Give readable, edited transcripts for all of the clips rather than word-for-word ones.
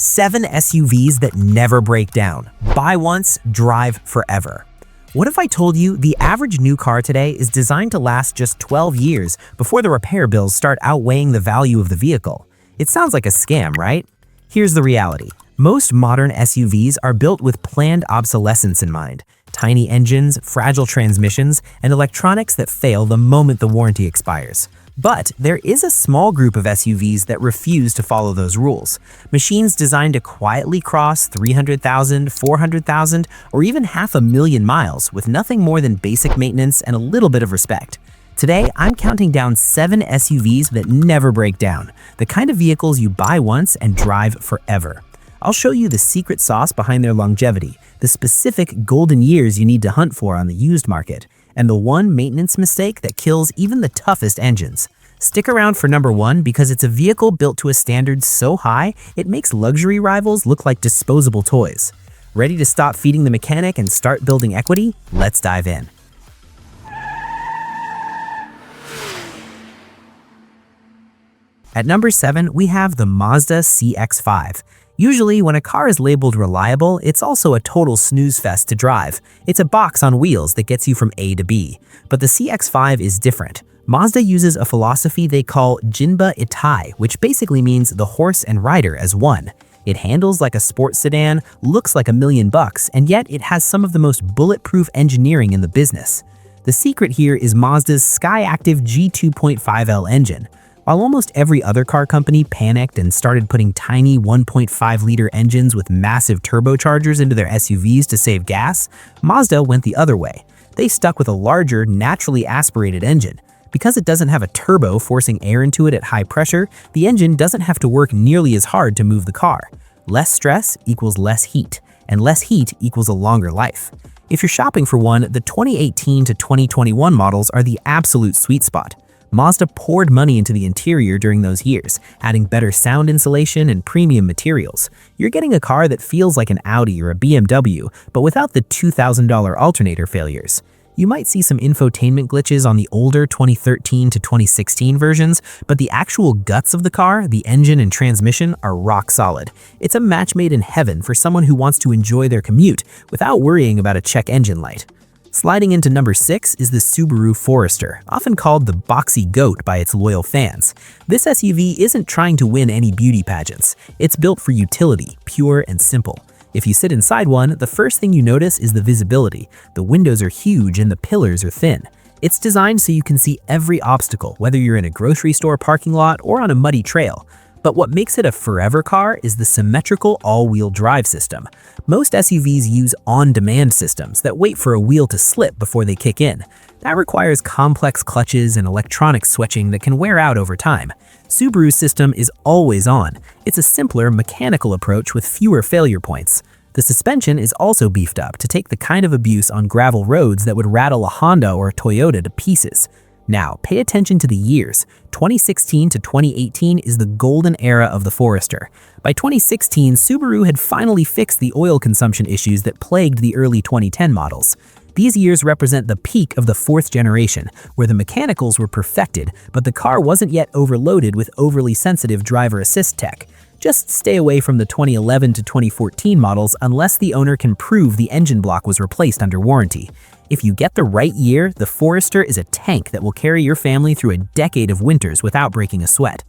7 SUVs that never break down. Buy once, drive forever. What if I told you the average new car today is designed to last just 12 years before the repair bills start outweighing the value of the vehicle? It sounds like a scam, right? Here's the reality. Most modern SUVs are built with planned obsolescence in mind. Tiny engines, fragile transmissions, and electronics that fail the moment the warranty expires. But there is a small group of SUVs that refuse to follow those rules. Machines designed to quietly cross 300,000, 400,000, or even 500,000 miles with nothing more than basic maintenance and a little bit of respect. Today, I'm counting down 7 SUVs that never break down, the kind of vehicles you buy once and drive forever. I'll show you the secret sauce behind their longevity, the specific golden years you need to hunt for on the used market, and the one maintenance mistake that kills even the toughest engines. Stick around for number 1 because it's a vehicle built to a standard so high, it makes luxury rivals look like disposable toys. Ready to stop feeding the mechanic and start building equity? Let's dive in. At number 7, we have the Mazda CX-5. Usually, when a car is labeled reliable, it's also a total snooze fest to drive. It's a box on wheels that gets you from A to B. But the CX-5 is different. Mazda uses a philosophy they call Jinba Itai, which basically means the horse and rider as one. It handles like a sports sedan, looks like $1 million, and yet it has some of the most bulletproof engineering in the business. The secret here is Mazda's Skyactiv G2.5L engine. While almost every other car company panicked and started putting tiny 1.5-liter engines with massive turbochargers into their SUVs to save gas, Mazda went the other way. They stuck with a larger, naturally aspirated engine. Because it doesn't have a turbo forcing air into it at high pressure, the engine doesn't have to work nearly as hard to move the car. Less stress equals less heat, and less heat equals a longer life. If you're shopping for one, the 2018 to 2021 models are the absolute sweet spot. Mazda poured money into the interior during those years, adding better sound insulation and premium materials. You're getting a car that feels like an Audi or a BMW, but without the $2,000 alternator failures. You might see some infotainment glitches on the older 2013 to 2016 versions, but the actual guts of the car, the engine and transmission, are rock solid. It's a match made in heaven for someone who wants to enjoy their commute without worrying about a check engine light. Sliding into number 6 is the Subaru Forester, often called the boxy goat by its loyal fans. This SUV isn't trying to win any beauty pageants. It's built for utility, pure and simple. If you sit inside one, the first thing you notice is the visibility. The windows are huge and the pillars are thin. It's designed so you can see every obstacle, whether you're in a grocery store parking lot or on a muddy trail. But what makes it a forever car is the symmetrical all-wheel drive system. Most SUVs use on-demand systems that wait for a wheel to slip before they kick in. That requires complex clutches and electronic switching that can wear out over time. Subaru's system is always on. It's a simpler, mechanical approach with fewer failure points. The suspension is also beefed up to take the kind of abuse on gravel roads that would rattle a Honda or a Toyota to pieces. Now, pay attention to the years. 2016 to 2018 is the golden era of the Forester. By 2016, Subaru had finally fixed the oil consumption issues that plagued the early 2010 models. These years represent the peak of the 4th generation, where the mechanicals were perfected, but the car wasn't yet overloaded with overly sensitive driver assist tech. Just stay away from the 2011 to 2014 models unless the owner can prove the engine block was replaced under warranty. If you get the right year, the Forester is a tank that will carry your family through a decade of winters without breaking a sweat.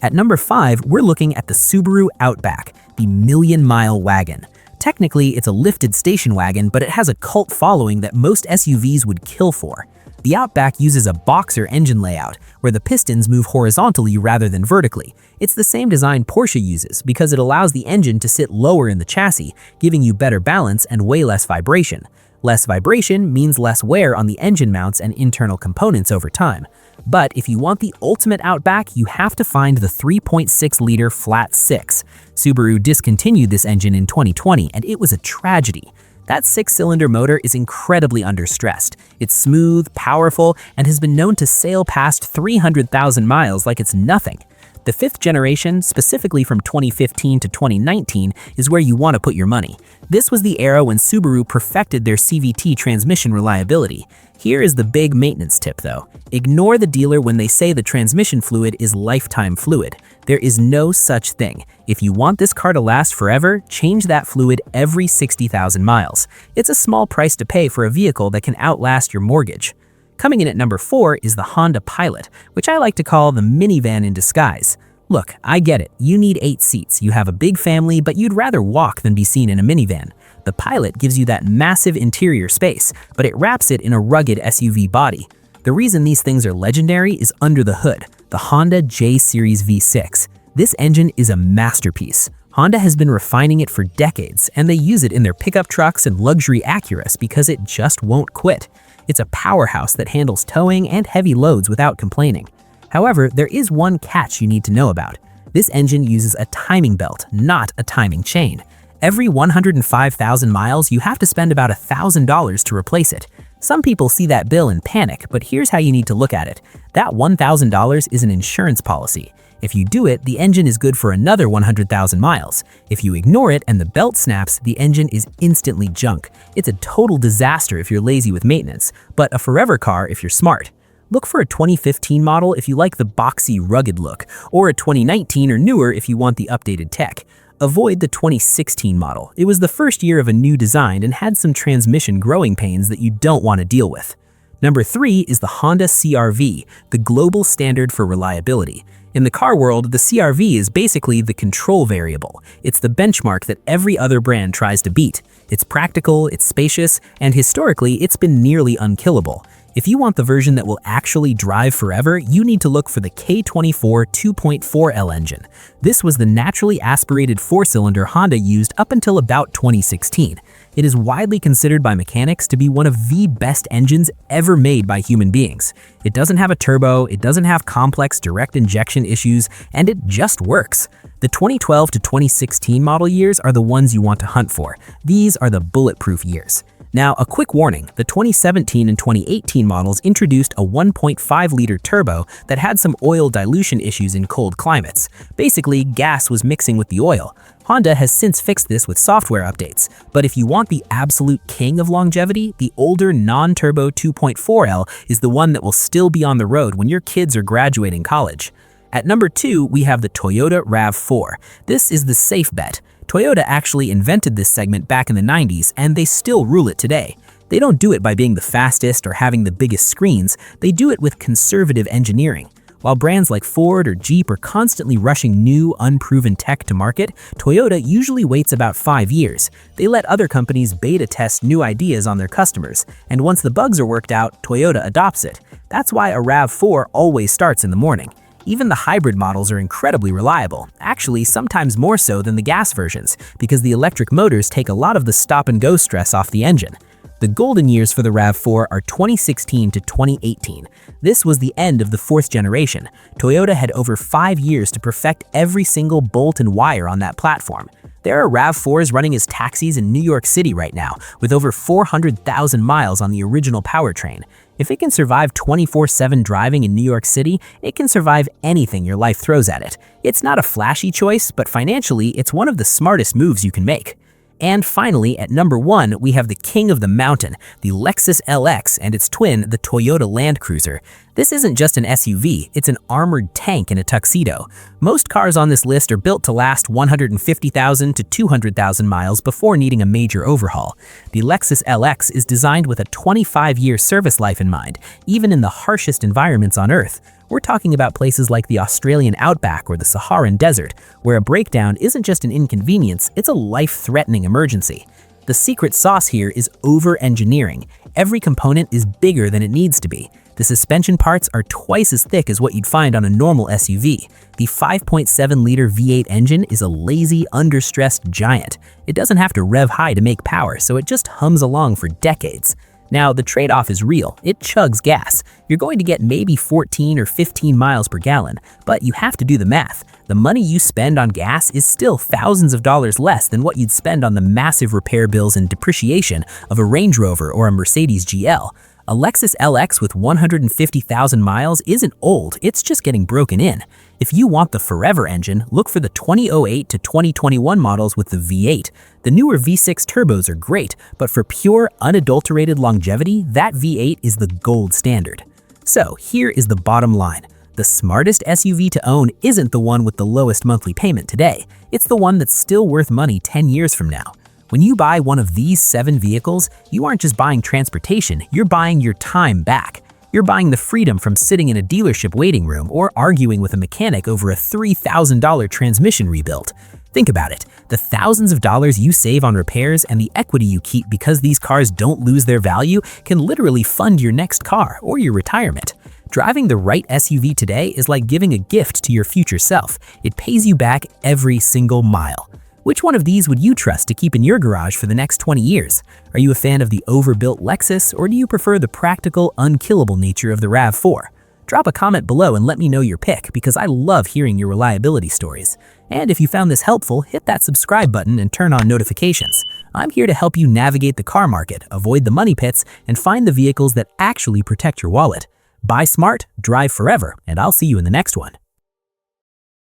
At number 5, we're looking at the Subaru Outback, the million-mile wagon. Technically, it's a lifted station wagon, but it has a cult following that most SUVs would kill for. The Outback uses a boxer engine layout, where the pistons move horizontally rather than vertically. It's the same design Porsche uses because it allows the engine to sit lower in the chassis, giving you better balance and way less vibration. Less vibration means less wear on the engine mounts and internal components over time. But if you want the ultimate Outback, you have to find the 3.6-liter flat 6. Subaru discontinued this engine in 2020, and it was a tragedy. That 6-cylinder motor is incredibly understressed. It's smooth, powerful, and has been known to sail past 300,000 miles like it's nothing. The fifth generation, specifically from 2015 to 2019, is where you want to put your money. This was the era when Subaru perfected their CVT transmission reliability. Here is the big maintenance tip though. Ignore the dealer when they say the transmission fluid is lifetime fluid. There is no such thing. If you want this car to last forever, change that fluid every 60,000 miles. It's a small price to pay for a vehicle that can outlast your mortgage. Coming in at number 4 is the Honda Pilot, which I like to call the minivan in disguise. Look, I get it. You need 8 seats, you have a big family, but you'd rather walk than be seen in a minivan. The Pilot gives you that massive interior space, but it wraps it in a rugged SUV body. The reason these things are legendary is under the hood, the Honda J-Series V6. This engine is a masterpiece. Honda has been refining it for decades, and they use it in their pickup trucks and luxury Acuras because it just won't quit. It's a powerhouse that handles towing and heavy loads without complaining. However, there is one catch you need to know about. This engine uses a timing belt, not a timing chain. Every 105,000 miles, you have to spend about $1,000 to replace it. Some people see that bill and panic, but here's how you need to look at it. That $1,000 is an insurance policy. If you do it, the engine is good for another 100,000 miles. If you ignore it and the belt snaps, the engine is instantly junk. It's a total disaster if you're lazy with maintenance, but a forever car if you're smart. Look for a 2015 model if you like the boxy, rugged look, or a 2019 or newer if you want the updated tech. Avoid the 2016 model. It was the first year of a new design and had some transmission growing pains that you don't want to deal with. Number 3 is the Honda CR-V, the global standard for reliability. In the car world, the CR-V is basically the control variable. It's the benchmark that every other brand tries to beat. It's practical, it's spacious, and historically, it's been nearly unkillable. If you want the version that will actually drive forever, you need to look for the K24 2.4L engine. This was the naturally aspirated 4-cylinder Honda used up until about 2016. It is widely considered by mechanics to be one of the best engines ever made by human beings. It doesn't have a turbo, it doesn't have complex direct injection issues, and it just works. The 2012 to 2016 model years are the ones you want to hunt for. These are the bulletproof years. Now, a quick warning, the 2017 and 2018 models introduced a 1.5-liter turbo that had some oil dilution issues in cold climates. Basically, gas was mixing with the oil. Honda has since fixed this with software updates, but if you want the absolute king of longevity, the older non-turbo 2.4L is the one that will still be on the road when your kids are graduating college. At number 2, we have the Toyota RAV4. This is the safe bet. Toyota actually invented this segment back in the 90s, and they still rule it today. They don't do it by being the fastest or having the biggest screens, they do it with conservative engineering. While brands like Ford or Jeep are constantly rushing new, unproven tech to market, Toyota usually waits about 5 years. They let other companies beta test new ideas on their customers, and once the bugs are worked out, Toyota adopts it. That's why a RAV4 always starts in the morning. Even the hybrid models are incredibly reliable, actually sometimes more so than the gas versions, because the electric motors take a lot of the stop-and-go stress off the engine. The golden years for the RAV4 are 2016 to 2018. This was the end of the 4th generation. Toyota had over 5 years to perfect every single bolt and wire on that platform. There are RAV4s running as taxis in New York City right now, with over 400,000 miles on the original powertrain. If it can survive 24/7 driving in New York City, it can survive anything your life throws at it. It's not a flashy choice, but financially, it's one of the smartest moves you can make. And finally, at number 1, we have the king of the mountain, the Lexus LX and its twin, the Toyota Land Cruiser. This isn't just an SUV, it's an armored tank in a tuxedo. Most cars on this list are built to last 150,000 to 200,000 miles before needing a major overhaul. The Lexus LX is designed with a 25-year service life in mind, even in the harshest environments on Earth. We're talking about places like the Australian Outback or the Saharan Desert, where a breakdown isn't just an inconvenience, it's a life-threatening emergency. The secret sauce here is over-engineering. Every component is bigger than it needs to be. The suspension parts are twice as thick as what you'd find on a normal SUV. The 5.7-liter V8 engine is a lazy, understressed giant. It doesn't have to rev high to make power, so it just hums along for decades. Now, the trade-off is real. It chugs gas. You're going to get maybe 14 or 15 miles per gallon, but you have to do the math. The money you spend on gas is still thousands of dollars less than what you'd spend on the massive repair bills and depreciation of a Range Rover or a Mercedes GL. A Lexus LX with 150,000 miles isn't old, it's just getting broken in. If you want the forever engine, look for the 2008 to 2021 models with the V8. The newer V6 turbos are great, but for pure, unadulterated longevity, that V8 is the gold standard. So here is the bottom line. The smartest SUV to own isn't the one with the lowest monthly payment today. It's the one that's still worth money 10 years from now. When you buy one of these 7 vehicles, you aren't just buying transportation, you're buying your time back. You're buying the freedom from sitting in a dealership waiting room or arguing with a mechanic over a $3,000 transmission rebuild. Think about it, the thousands of dollars you save on repairs and the equity you keep because these cars don't lose their value can literally fund your next car or your retirement. Driving the right SUV today is like giving a gift to your future self. It pays you back every single mile. Which one of these would you trust to keep in your garage for the next 20 years? Are you a fan of the overbuilt Lexus, or do you prefer the practical, unkillable nature of the RAV4? Drop a comment below and let me know your pick, because I love hearing your reliability stories. And if you found this helpful, hit that subscribe button and turn on notifications. I'm here to help you navigate the car market, avoid the money pits, and find the vehicles that actually protect your wallet. Buy smart, drive forever, and I'll see you in the next one.